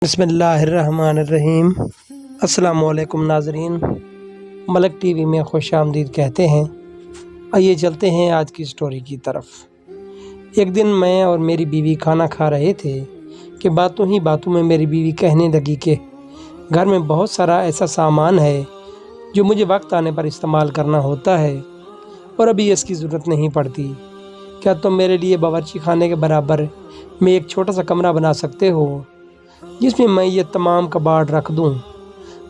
بسم اللہ الرحمن الرحیم۔ السلام علیکم ناظرین، ملک ٹی وی میں خوش آمدید کہتے ہیں۔ آئیے چلتے ہیں آج کی سٹوری کی طرف۔ ایک دن میں اور میری بیوی کھانا کھا رہے تھے کہ باتوں ہی باتوں میں میری بیوی کہنے لگی کہ گھر میں بہت سارا ایسا سامان ہے جو مجھے وقت آنے پر استعمال کرنا ہوتا ہے اور ابھی اس کی ضرورت نہیں پڑتی۔ کیا تم میرے لیے باورچی خانے کے برابر میں ایک چھوٹا سا کمرہ بنا سکتے ہو جس میں یہ تمام کباڑ رکھ دوں؟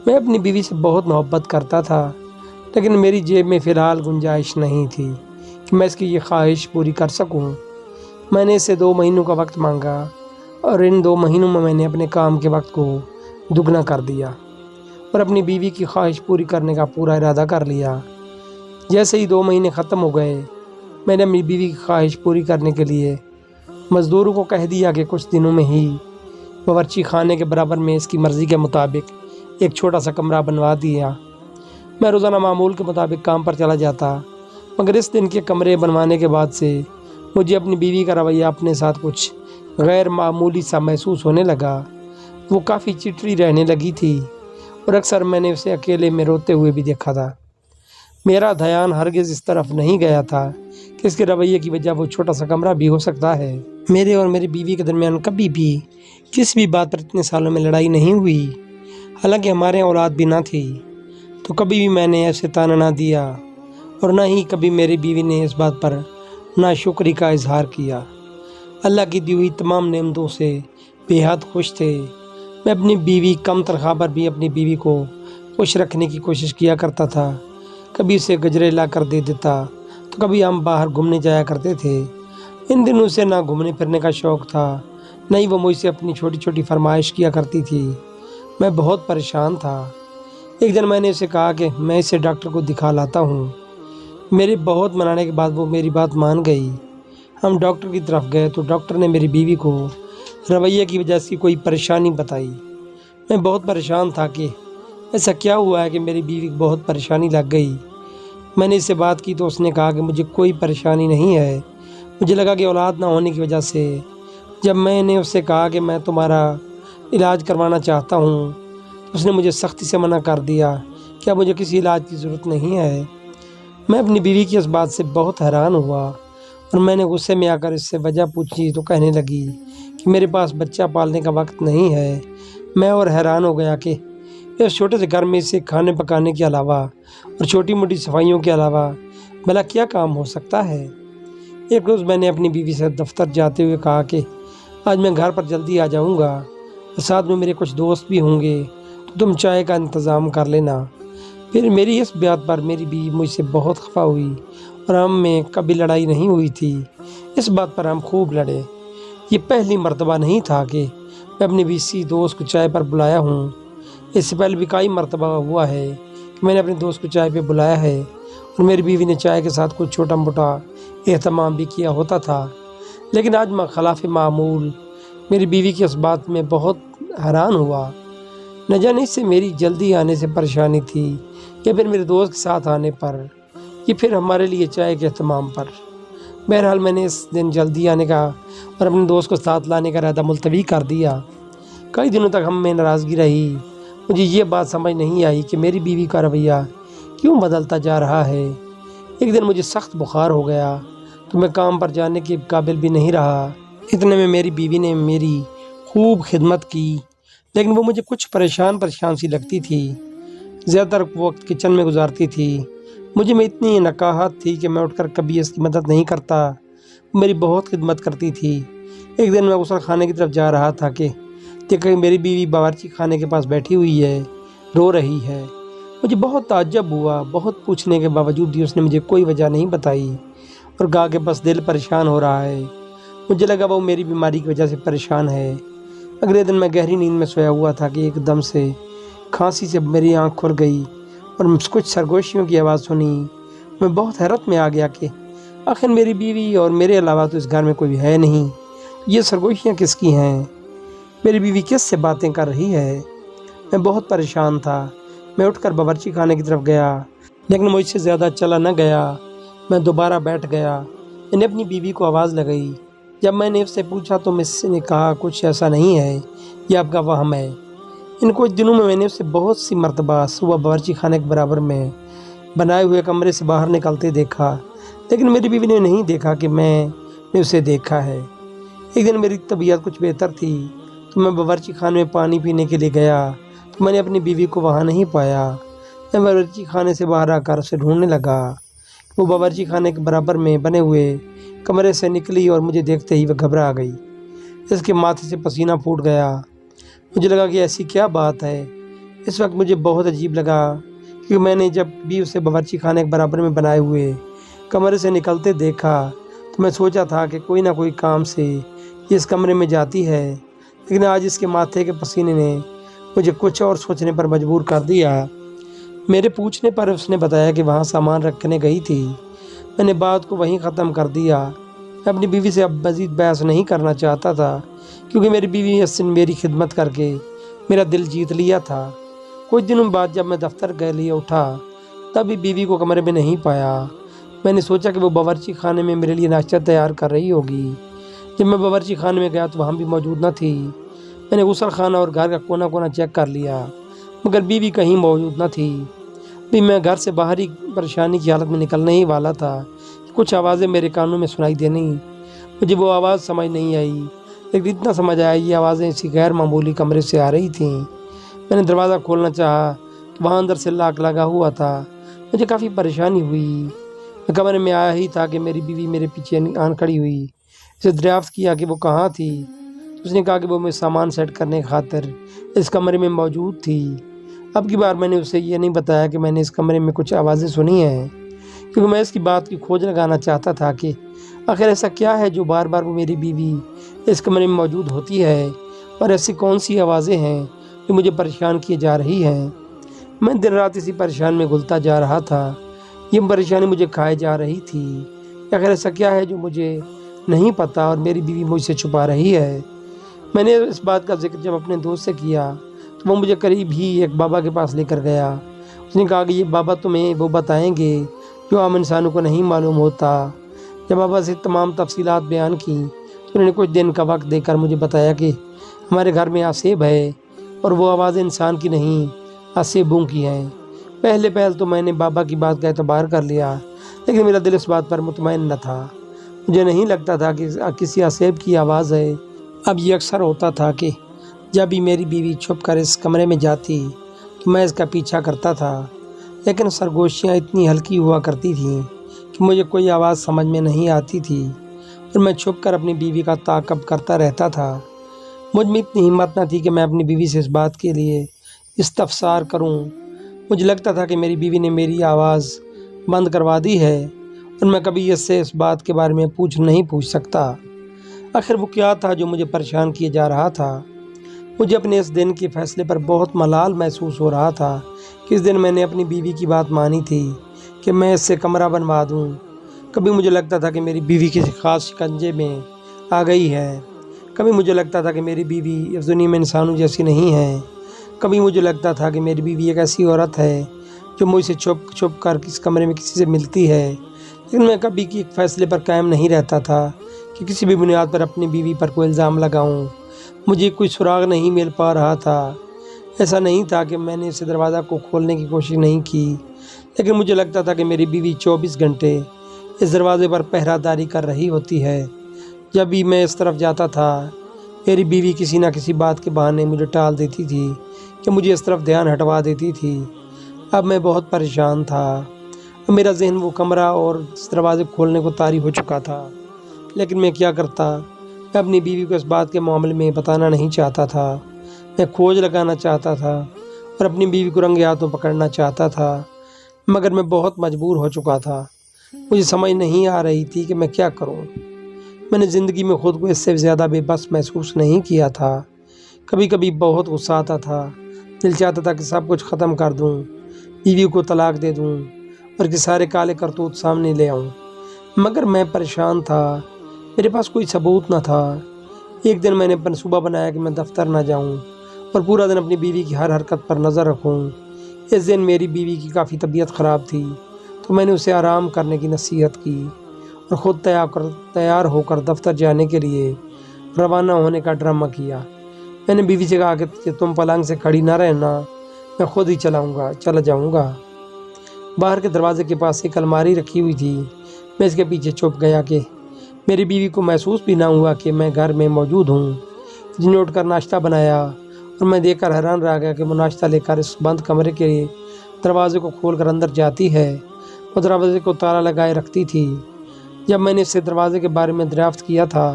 میں اپنی بیوی سے بہت محبت کرتا تھا، لیکن میری جیب میں فی الحال گنجائش نہیں تھی کہ میں اس کی یہ خواہش پوری کر سکوں۔ میں نے اس سے 2 مہینوں کا وقت مانگا اور ان 2 مہینوں میں نے اپنے کام کے وقت کو دگنا کر دیا اور اپنی بیوی کی خواہش پوری کرنے کا پورا ارادہ کر لیا۔ جیسے ہی 2 مہینے ختم ہو گئے، میں نے اپنی بیوی کی خواہش پوری کرنے کے لیے مزدوروں کو کہہ دیا کہ کچھ دنوں میں ہی باورچی خانے کے برابر میں اس کی مرضی کے مطابق ایک چھوٹا سا کمرہ بنوا دیا۔ میں روزانہ معمول کے مطابق کام پر چلا جاتا، مگر اس دن کے کمرے بنوانے کے بعد سے مجھے اپنی بیوی کا رویہ اپنے ساتھ کچھ غیر معمولی سا محسوس ہونے لگا۔ وہ کافی چٹری رہنے لگی تھی اور اکثر میں نے اسے اکیلے میں روتے ہوئے بھی دیکھا تھا۔ میرا دھیان ہرگز اس طرف نہیں گیا تھا کہ اس کے رویے کی وجہ وہ چھوٹا سا کمرہ بھی ہو سکتا ہے۔ میرے اور میری بیوی کے درمیان کبھی بھی کسی بھی بات پر اتنے سالوں میں لڑائی نہیں ہوئی، حالانکہ ہمارے اولاد بھی نہ تھی، تو کبھی بھی میں نے ایسے تانا نہ دیا اور نہ ہی کبھی میری بیوی نے اس بات پر ناشکری کا اظہار کیا۔ اللہ کی دی ہوئی تمام نعمتوں سے بے حد خوش تھے۔ میں اپنی بیوی کم تنخواہ پر بھی اپنی بیوی کو خوش رکھنے کی کوشش کیا کرتا تھا۔ کبھی اسے گجرے لا کر دے دیتا تو کبھی ہم باہر گھومنے جایا کرتے تھے۔ ان دنوں سے نہ گھومنے پھرنے کا شوق تھا، نہ ہی وہ مجھ سے اپنی چھوٹی چھوٹی فرمائش کیا کرتی تھی۔ میں بہت پریشان تھا۔ ایک دن میں نے اسے کہا کہ میں اسے ڈاکٹر کو دکھا لاتا ہوں۔ میرے بہت منانے کے بعد وہ میری بات مان گئی۔ ہم ڈاکٹر کی طرف گئے تو ڈاکٹر نے میری بیوی کو رویے کی وجہ سے کوئی پریشانی بتائی۔ میں بہت پریشان تھا کہ ایسا کیا ہوا ہے کہ میری بیوی کو بہت پریشانی لگ گئی۔ میں نے اس سے بات کی تو اس نے کہا کہ مجھے کوئی پریشانی نہیں ہے۔ مجھے لگا کہ اولاد نہ ہونے کی وجہ سے جب میں نے اس سے کہا کہ میں تمہارا علاج کروانا چاہتا ہوں تو اس نے مجھے سختی سے منع کر دیا کہ اب مجھے کسی علاج کی ضرورت نہیں ہے۔ میں اپنی بیوی کی اس بات سے بہت حیران ہوا اور میں نے غصے میں آ کر اس سے وجہ پوچھی تو کہنے لگی کہ میرے پاس بچہ پالنے کا وقت نہیں ہے۔ میں اور حیران ہو گیا کہ اس چھوٹے سے گھر میں اسے کھانے پکانے کے علاوہ اور چھوٹی موٹی صفائیوں کے علاوہ بھلا کیا کام ہو سکتا ہے۔ ایک روز میں نے اپنی بیوی سے دفتر جاتے ہوئے کہا کہ آج میں گھر پر جلدی آ جاؤں گا اور ساتھ میں میرے کچھ دوست بھی ہوں گے، تو تم چائے کا انتظام کر لینا۔ پھر میری اس بات پر میری بیوی مجھ سے بہت خفا ہوئی اور ہم میں کبھی لڑائی نہیں ہوئی تھی۔ اس بات پر ہم خوب لڑے۔ یہ پہلی مرتبہ نہیں تھا کہ میں اپنی کسی دوست کو چائے پر بلایا ہوں۔ اس سے پہلے بھی کئی مرتبہ ہوا ہے کہ میں نے اپنے دوست کو چائے پہ بلایا ہے اور میری بیوی نے چائے کے ساتھ کچھ چھوٹا موٹا اہتمام بھی کیا ہوتا تھا، لیکن آج میں خلاف معمول میری بیوی کی اس بات میں بہت حیران ہوا۔ نہ جانے اس سے میری جلدی آنے سے پریشانی تھی یا پھر میرے دوست کے ساتھ آنے پر یا پھر ہمارے لیے چائے کے اہتمام پر۔ بہرحال میں نے اس دن جلدی آنے کا اور اپنے دوست کو ساتھ لانے کا ارادہ ملتوی کر دیا۔ کئی دنوں تک ہم میں ناراضگی رہی۔ مجھے یہ بات سمجھ نہیں آئی کہ میری بیوی کا رویہ کیوں بدلتا جا رہا ہے۔ ایک دن مجھے سخت بخار ہو گیا تو میں کام پر جانے کے قابل بھی نہیں رہا۔ اتنے میں میری بیوی نے میری خوب خدمت کی، لیکن وہ مجھے کچھ پریشان سی لگتی تھی۔ زیادہ تر وقت کچن میں گزارتی تھی۔ مجھے میں اتنی نکاہت تھی کہ میں اٹھ کر کبھی اس کی مدد نہیں کرتا۔ وہ میری بہت خدمت کرتی تھی۔ ایک دن میں غسل خانے کی طرف جا رہا تھا کہ دیکھا میری بیوی باورچی خانے کے پاس بیٹھی ہوئی ہے، رو رہی ہے۔ مجھے بہت تعجب ہوا۔ بہت پوچھنے کے باوجود بھی اس نے مجھے کوئی وجہ نہیں بتائی اور کہا کہ بس دل پریشان ہو رہا ہے۔ مجھے لگا وہ میری بیماری کی وجہ سے پریشان ہے۔ اگلے دن میں گہری نیند میں سویا ہوا تھا کہ ایک دم سے کھانسی سے میری آنکھ کھل گئی اور کچھ سرگوشیوں کی آواز سنی۔ میں بہت حیرت میں آ گیا کہ آخر میری بیوی اور میرے علاوہ تو اس گھر میں کوئی ہے نہیں، یہ سرگوشیاں کس کی ہیں؟ میری بیوی کس سے باتیں کر رہی ہے؟ میں بہت پریشان تھا۔ میں اٹھ کر باورچی خانے کی طرف گیا، لیکن مجھ سے زیادہ چلا نہ گیا۔ میں دوبارہ بیٹھ گیا۔ میں نے اپنی بیوی کو آواز لگائی جب میں نے اس سے پوچھا تو مس نے کہا کچھ ایسا نہیں ہے، یہ آپ کا وہم ہے۔ ان کچھ دنوں میں نے اسے بہت سی مرتبہ صبح باورچی خانے کے برابر میں بنائے ہوئے کمرے سے باہر نکلتے دیکھا، لیکن میری بیوی نے نہیں دیکھا کہ میں نے اسے دیکھا ہے۔ ایک دن میری طبیعت کچھ بہتر تھی تو میں باورچی خانے میں پانی پینے کے لیے گیا تو میں نے اپنی بیوی کو وہاں نہیں پایا۔ میں باورچی خانے سے باہر آ کر اسے ڈھونڈنے لگا۔ وہ باورچی خانے کے برابر میں بنے ہوئے کمرے سے نکلی اور مجھے دیکھتے ہی وہ گھبرا گئی۔ اس کے ماتھے سے پسینہ پھوٹ گیا۔ مجھے لگا کہ ایسی کیا بات ہے۔ اس وقت مجھے بہت عجیب لگا کیونکہ میں نے جب بھی اسے باورچی خانے کے برابر میں بنائے ہوئے کمرے سے نکلتے دیکھا تو میں سوچا تھا کہ کوئی نہ کوئی کام سے یہ اس کمرے میں جاتی ہے، لیکن آج اس کے ماتھے کے پسینے نے مجھے کچھ اور سوچنے پر مجبور کر دیا۔ میرے پوچھنے پر اس نے بتایا کہ وہاں سامان رکھنے گئی تھی۔ میں نے بات کو وہیں ختم کر دیا۔ میں اپنی بیوی سے اب مزید بحث نہیں کرنا چاہتا تھا کیونکہ میری بیوی نے اس دن میری خدمت کر کے میرا دل جیت لیا تھا۔ کچھ دنوں بعد جب میں دفتر کے لیے اٹھا تب بھی بیوی کو کمرے میں نہیں پایا۔ میں نے سوچا کہ وہ باورچی خانے میں میرے لیے ناشتہ تیار کر رہی ہوگی۔ جب میں باورچی خانے میں گیا تو وہاں بھی موجود نہ تھی۔ میں نے غسل خانہ اور گھر کا کونا کونا چیک کر لیا مگر بیوی کہیں موجود نہ تھی۔ بھی میں گھر سے باہر ہی پریشانی کی حالت میں نکلنے ہی والا تھا، کچھ آوازیں میرے کانوں میں سنائی دینی۔ مجھے وہ آواز سمجھ نہیں آئی، لیکن اتنا سمجھ آیا یہ آوازیں اسی غیر معمولی کمرے سے آ رہی تھیں۔ میں نے دروازہ کھولنا چاہا تو وہاں اندر سے لاک لگا ہوا تھا۔ مجھے کافی پریشانی ہوئی۔ میں کمرے میں آیا ہی تھا کہ میری بیوی میرے پیچھے آن کھڑی ہوئی۔ اسے دریافت کیا کہ وہ کہاں تھی تو اس نے کہا کہ وہ میں سامان سیٹ کرنے کی خاطر اس کمرے میں موجود تھی۔ اب کی بار میں نے اسے یہ نہیں بتایا کہ میں نے اس کمرے میں کچھ آوازیں سنی ہیں، کیونکہ میں اس کی بات کی کھوج لگانا چاہتا تھا کہ آخر ایسا کیا ہے جو بار بار وہ میری بیوی اس کمرے میں موجود ہوتی ہے، اور ایسی کون سی آوازیں ہیں جو مجھے پریشان کیے جا رہی ہیں۔ میں دن رات اسی پریشان میں گھلتا جا رہا تھا۔ یہ پریشانی مجھے کھائے جا رہی تھی۔ آخر ایسا کیا ہے جو مجھے نہیں پتہ اور میری بیوی مجھ سے چھپا رہی ہے۔ میں نے اس بات کا ذکر جب اپنے دوست سے کیا تو وہ مجھے قریب ہی ایک بابا کے پاس لے کر گیا۔ اس نے کہا کہ یہ بابا تمہیں وہ بتائیں گے جو عام انسانوں کو نہیں معلوم ہوتا۔ جب بابا سے تمام تفصیلات بیان کی تو انہوں نے کچھ دن کا وقت دے کر مجھے بتایا کہ ہمارے گھر میں آسیب ہے اور وہ آوازیں انسان کی نہیں آسیبوں کی ہیں۔ پہل تو میں نے بابا کی بات کا اعتبار کر لیا، لیکن میرا دل اس بات پر مطمئن نہ تھا۔ مجھے نہیں لگتا تھا کہ کسی آسیب کی آواز ہے۔ اب یہ اکثر ہوتا تھا کہ جب بھی میری بیوی چھپ کر اس کمرے میں جاتی تو میں اس کا پیچھا کرتا تھا، لیکن سرگوشیاں اتنی ہلکی ہوا کرتی تھیں کہ مجھے کوئی آواز سمجھ میں نہیں آتی تھی، اور میں چھپ کر اپنی بیوی کا تعاقب کرتا رہتا تھا۔ مجھ میں اتنی ہمت نہ تھی کہ میں اپنی بیوی سے اس بات کے لیے استفسار کروں۔ مجھے لگتا تھا کہ میری بیوی نے میری آواز بند کروا دی ہے اور میں کبھی اس سے اس بات کے بارے میں نہیں پوچھ سکتا۔ آخر وہ کیا تھا جو مجھے پریشان کیے جا رہا تھا۔ مجھے اپنے اس دن کے فیصلے پر بہت ملال محسوس ہو رہا تھا کہ اس دن میں نے اپنی بیوی کی بات مانی تھی کہ میں اس سے کمرہ بنوا دوں۔ کبھی مجھے لگتا تھا کہ میری بیوی کسی خاص شکنجے میں آ گئی ہے، کبھی مجھے لگتا تھا کہ میری بیوی اس دنیا میں انسانوں جیسی نہیں ہے، کبھی مجھے لگتا تھا کہ میری بیوی ایک ایسی عورت ہے جو مجھ سے چھپ کر کس کمرے میں کسی سے ملتی ہے، لیکن میں کبھی کی ایک فیصلے پر قائم نہیں رہتا تھا کہ کسی بھی بنیاد پر اپنی بیوی پر کوئی الزام لگاؤں۔ مجھے کوئی سراغ نہیں مل پا رہا تھا۔ ایسا نہیں تھا کہ میں نے اس دروازہ کو کھولنے کی کوشش نہیں کی، لیکن مجھے لگتا تھا کہ میری بیوی 24 گھنٹے اس دروازے پر پہرہ داری کر رہی ہوتی ہے۔ جب بھی میں اس طرف جاتا تھا میری بیوی کسی نہ کسی بات کے بہانے مجھے ٹال دیتی تھی کہ مجھے اس طرف دھیان ہٹوا دیتی تھی۔ اب میں بہت پریشان تھا۔ اب میرا ذہن وہ کمرہ اور اس دروازے کھولنے کو طاری ہو چکا تھا، لیکن میں کیا کرتا؟ میں اپنی بیوی کو اس بات کے معاملے میں بتانا نہیں چاہتا تھا۔ میں کھوج لگانا چاہتا تھا اور اپنی بیوی کو رنگے ہاتھوں پکڑنا چاہتا تھا، مگر میں بہت مجبور ہو چکا تھا۔ مجھے سمجھ نہیں آ رہی تھی کہ میں کیا کروں۔ میں نے زندگی میں خود کو اس سے زیادہ بے بس محسوس نہیں کیا تھا۔ کبھی کبھی بہت غصہ آتا تھا، دل چاہتا تھا کہ سب کچھ ختم کر دوں، بیوی کو طلاق دے دوں اور کہ سارے کالے کرتوت سامنے لے آؤں، مگر میں پریشان تھا۔ میرے پاس کوئی ثبوت نہ تھا۔ ایک دن میں نے منصوبہ بنایا کہ میں دفتر نہ جاؤں اور پورا دن اپنی بیوی کی ہر حرکت پر نظر رکھوں۔ اس دن میری بیوی کی کافی طبیعت خراب تھی تو میں نے اسے آرام کرنے کی نصیحت کی اور خود تیار ہو کر دفتر جانے کے لیے روانہ ہونے کا ڈرامہ کیا۔ میں نے بیوی سے کہا کہ تم پلنگ سے کھڑی نہ رہنا، میں خود ہی چلا جاؤں گا۔ باہر کے دروازے کے پاس ایک الماری رکھی ہوئی تھی، میں اس کے پیچھے چھپ گیا کہ میری بیوی کو محسوس بھی نہ ہوا کہ میں گھر میں موجود ہوں۔ جن نے اٹھ کر ناشتہ بنایا اور میں دیکھ کر حیران رہ گیا کہ وہ ناشتہ لے کر اس بند کمرے کے دروازے کو کھول کر اندر جاتی ہے۔ وہ دروازے کو تالا لگائے رکھتی تھی۔ جب میں نے اس سے دروازے کے بارے میں دریافت کیا تھا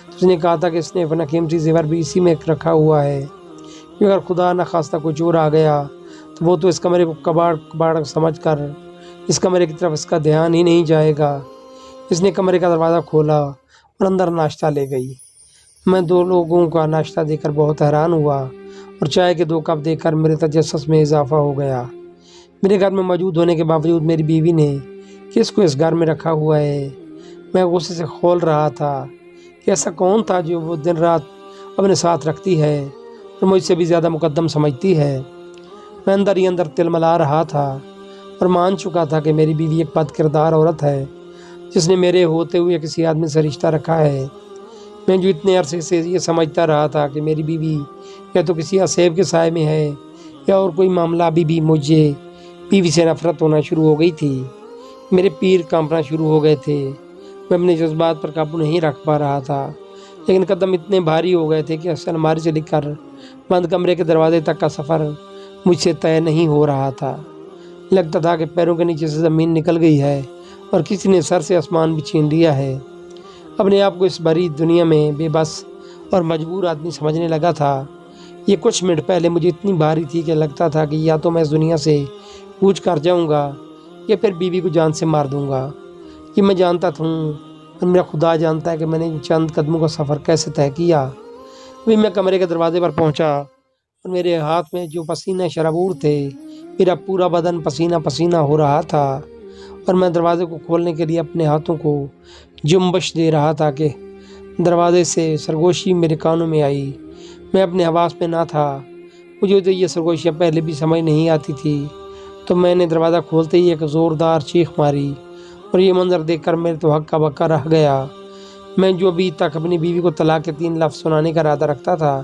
تو اس نے کہا تھا کہ اس نے اپنا قیمتی زیور بھی اسی میں رکھا ہوا ہے کہ اگر خدا نخواستہ کوئی چور آ گیا تو وہ تو اس کمرے کو کباڑ سمجھ کر اس کمرے کی طرف اس کا دھیان ہی نہیں جائے گا۔ اس نے کمرے کا دروازہ کھولا اور اندر ناشتہ لے گئی۔ میں 2 لوگوں کا ناشتہ دیکھ کر بہت حیران ہوا اور چائے کے 2 کپ دیکھ کر میرے تجسس میں اضافہ ہو گیا۔ میرے گھر میں موجود ہونے کے باوجود میری بیوی نے کس کو اس گھر میں رکھا ہوا ہے؟ میں غصے سے کھول رہا تھا کہ ایسا کون تھا جو وہ دن رات اپنے ساتھ رکھتی ہے اور مجھ سے بھی زیادہ مقدم سمجھتی ہے۔ میں اندر ہی اندر تلملا رہا تھا اور مان چکا تھا کہ میری بیوی ایک بد کردار عورت ہے جس نے میرے ہوتے ہوئے کسی آدمی سے رشتہ رکھا ہے۔ میں جو اتنے عرصے سے یہ سمجھتا رہا تھا کہ میری بیوی یا تو کسی عصیب کے سائے میں ہے یا اور کوئی معاملہ، ابھی بھی مجھے بیوی سے نفرت ہونا شروع ہو گئی تھی۔ میرے پیر کانپنا شروع ہو گئے تھے۔ میں اپنے جذبات پر قابو نہیں رکھ پا رہا تھا، لیکن قدم اتنے بھاری ہو گئے تھے کہ الماری سے لکھ کر بند کمرے کے دروازے تک کا سفر مجھ سے طے نہیں ہو رہا تھا۔ لگتا تھا کہ پیروں کے نیچے سے زمین نکل گئی ہے اور کسی نے سر سے آسمان بھی چھین لیا ہے۔ اپنے آپ کو اس بھری دنیا میں بے بس اور مجبور آدمی سمجھنے لگا تھا۔ یہ کچھ منٹ پہلے مجھے اتنی بھاری تھی کہ لگتا تھا کہ یا تو میں اس دنیا سے کوچ کر جاؤں گا یا پھر بیوی کو جان سے مار دوں گا۔ یہ میں جانتا ہوں اور میرا خدا جانتا ہے کہ میں نے چند قدموں کا سفر کیسے طے کیا۔ ابھی میں کمرے کے دروازے پر پہنچا اور میرے ہاتھ میں جو پسینے شرابور تھے، میرا پورا بدن پسینہ پسینہ ہو رہا تھا اور میں دروازے کو کھولنے کے لیے اپنے ہاتھوں کو جنبش دے رہا تھا کہ دروازے سے سرگوشی میرے کانوں میں آئی۔ میں اپنے حواس میں نہ تھا، مجھے تو یہ سرگوشیاں پہلے بھی سمجھ نہیں آتی تھی۔ تو میں نے دروازہ کھولتے ہی ایک زوردار چیخ ماری اور یہ منظر دیکھ کر میرے تو ہکا بکا رہ گیا۔ میں جو ابھی تک اپنی بیوی کو طلاق کے 3 لفظ سنانے کا ارادہ رکھتا تھا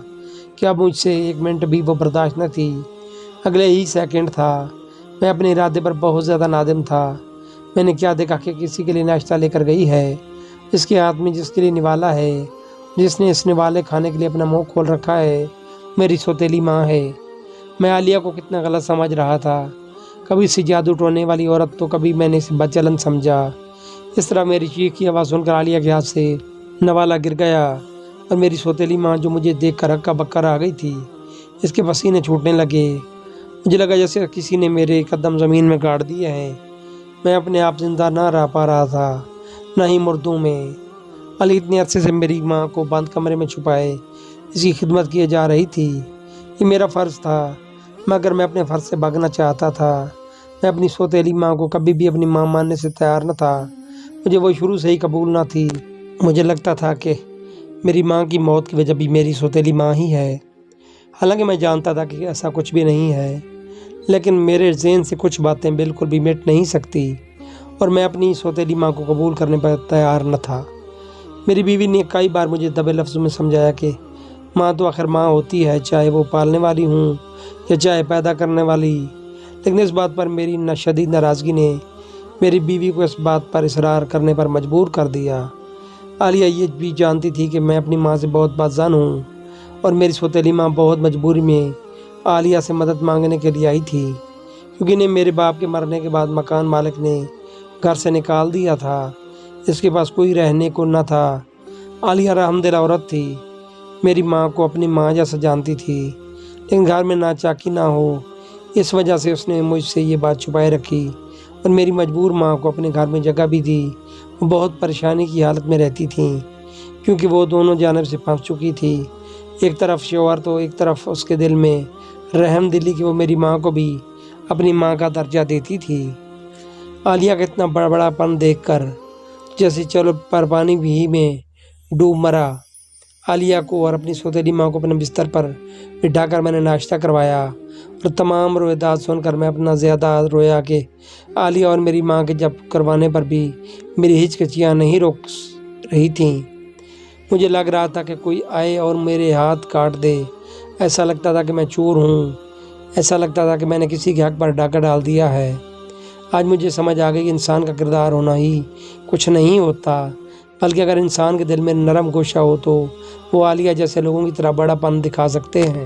کہ اب مجھ سے 1 منٹ بھی وہ برداشت نہ تھی۔ اگلے ہی سیکنڈ تھا میں اپنے ارادے پر بہت زیادہ نادم تھا۔ میں نے کیا دیکھا کہ کسی کے لیے ناشتہ لے کر گئی ہے، اس کے ہاتھ میں جس کے لیے نوالا ہے، جس نے اس نوالے کھانے کے لیے اپنا منہ کھول رکھا ہے، میری سوتیلی ماں ہے۔ میں عالیہ کو کتنا غلط سمجھ رہا تھا، کبھی اسے جادو ٹونے والی عورت تو کبھی میں نے اسے بچلن سمجھا۔ اس طرح میری چیخ کی آواز سن کر عالیہ کے ہاتھ سے نوالا گر گیا اور میری سوتیلی ماں جو مجھے دیکھ کر ہکا بکا آ گئی تھی، اس کے پسینے چھوٹنے لگے۔ مجھے لگا جیسے کسی نے میرے قدم زمین میں گاڑ دیے ہیں۔ میں اپنے آپ زندہ نہ رہ پا رہا تھا، نہ ہی مردوں میں۔ علی اتنے عرصے سے میری ماں کو بند کمرے میں چھپائے اس کی خدمت کیے جا رہی تھی۔ یہ میرا فرض تھا، مگر میں اپنے فرض سے بھاگنا چاہتا تھا۔ میں اپنی سوتیلی ماں کو کبھی بھی اپنی ماں ماننے سے تیار نہ تھا، مجھے وہ شروع سے ہی قبول نہ تھی۔ مجھے لگتا تھا کہ میری ماں کی موت کی وجہ بھی میری سوتیلی ماں ہی ہے، حالانکہ میں جانتا تھا کہ ایسا کچھ بھی نہیں ہے، لیکن میرے ذہن سے کچھ باتیں بالکل بھی مٹ نہیں سکتی اور میں اپنی سوتیلی ماں کو قبول کرنے پر تیار نہ تھا۔ میری بیوی نے کئی بار مجھے دبے لفظوں میں سمجھایا کہ ماں تو آخر ماں ہوتی ہے، چاہے وہ پالنے والی ہوں یا چاہے پیدا کرنے والی، لیکن اس بات پر میری شدید ناراضگی نے میری بیوی کو اس بات پر اصرار کرنے پر مجبور کر دیا۔ عالیہ یہ بھی جانتی تھی کہ میں اپنی ماں سے بہت بدظن ہوں اور میری سوتیلی ماں بہت مجبوری میں عالیہ سے مدد مانگنے کے لیے آئی تھی، کیونکہ انہیں میرے باپ کے مرنے کے بعد مکان مالک نے گھر سے نکال دیا تھا، اس کے پاس کوئی رہنے کو نہ تھا۔ عالیہ رحمدل عورت تھی، میری ماں کو اپنی ماں جیسا جانتی تھی، لیکن گھر میں ناچاکی نہ ہو اس وجہ سے اس نے مجھ سے یہ بات چھپائے رکھی اور میری مجبور ماں کو اپنے گھر میں جگہ بھی دی۔ وہ بہت پریشانی کی حالت میں رہتی تھیں کیونکہ وہ دونوں جانب سے پھنس چکی تھی، ایک طرف شوہر تو ایک طرف اس کے دل میں رحم دلی کہ وہ میری ماں کو بھی اپنی ماں کا درجہ دیتی تھی۔ عالیہ کا اتنا بڑا بڑا پن دیکھ کر جیسے چلو پر پانی بھی میں ڈوب مرا، عالیہ کو اور اپنی سوتیلی ماں کو اپنے بستر پر بٹھا کر میں نے ناشتہ کروایا، اور تمام روایات سن کر میں اپنا زیادہ رویا کہ عالیہ اور میری ماں کے جب کروانے پر بھی میری ہچکچیاں نہیں روک رہی تھیں۔ مجھے لگ رہا تھا کہ کوئی آئے اور میرے ہاتھ کاٹ دے۔ ایسا لگتا تھا کہ میں چور ہوں، ایسا لگتا تھا کہ میں نے کسی کے حق پر ڈاکہ ڈال دیا ہے۔ آج مجھے سمجھ آ گئی کہ انسان کا کردار ہونا ہی کچھ نہیں ہوتا، بلکہ اگر انسان کے دل میں نرم گوشہ ہو تو وہ عالیہ جیسے لوگوں کی طرح بڑا پن دکھا سکتے ہیں۔